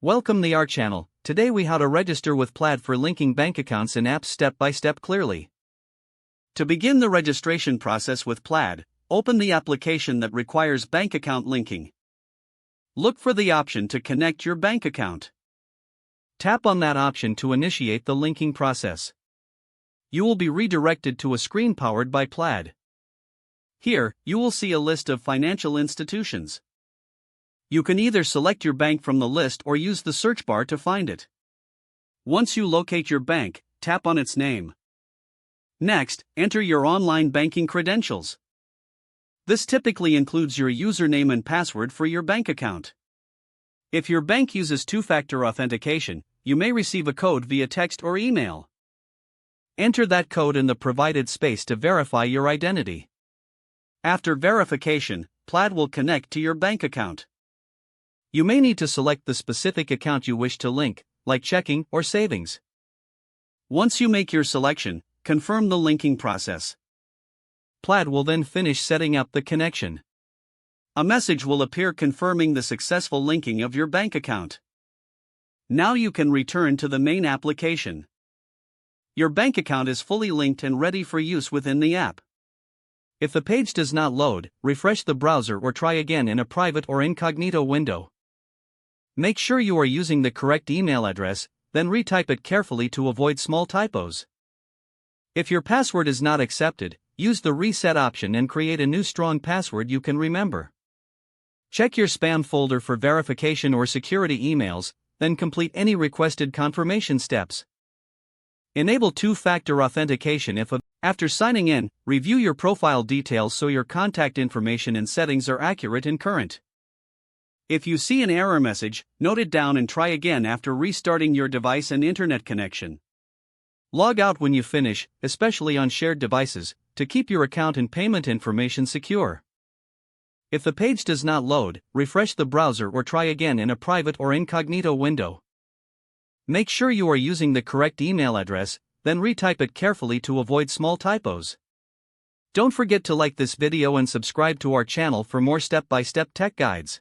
Welcome to our channel. Today we how to register with Plaid for linking bank accounts and apps step by step clearly. To begin the registration process with Plaid, open the application that requires bank account linking. Look for the option to connect your bank account. Tap on that option to initiate the linking process. You will be redirected to a screen powered by Plaid. Here, you will see a list of financial institutions. You can either select your bank from the list or use the search bar to find it. Once you locate your bank, tap on its name. Next, enter your online banking credentials. This typically includes your username and password for your bank account. If your bank uses two-factor authentication, you may receive a code via text or email. Enter that code in the provided space to verify your identity. After verification, Plaid will connect to your bank account. You may need to select the specific account you wish to link, like checking or savings. Once you make your selection, confirm the linking process. Plaid will then finish setting up the connection. A message will appear confirming the successful linking of your bank account. Now you can return to the main application. Your bank account is fully linked and ready for use within the app. If the page does not load, refresh the browser or try again in a private or incognito window. Make sure you are using the correct email address, then retype it carefully to avoid small typos. If your password is not accepted, use the reset option and create a new strong password you can remember. Check your spam folder for verification or security emails, then complete any requested confirmation steps. Enable two-factor authentication after signing in, review your profile details so your contact information and settings are accurate and current. If you see an error message, note it down and try again after restarting your device and internet connection. Log out when you finish, especially on shared devices, to keep your account and payment information secure. If the page does not load, refresh the browser or try again in a private or incognito window. Make sure you are using the correct email address, then retype it carefully to avoid small typos. Don't forget to like this video and subscribe to our channel for more step-by-step tech guides.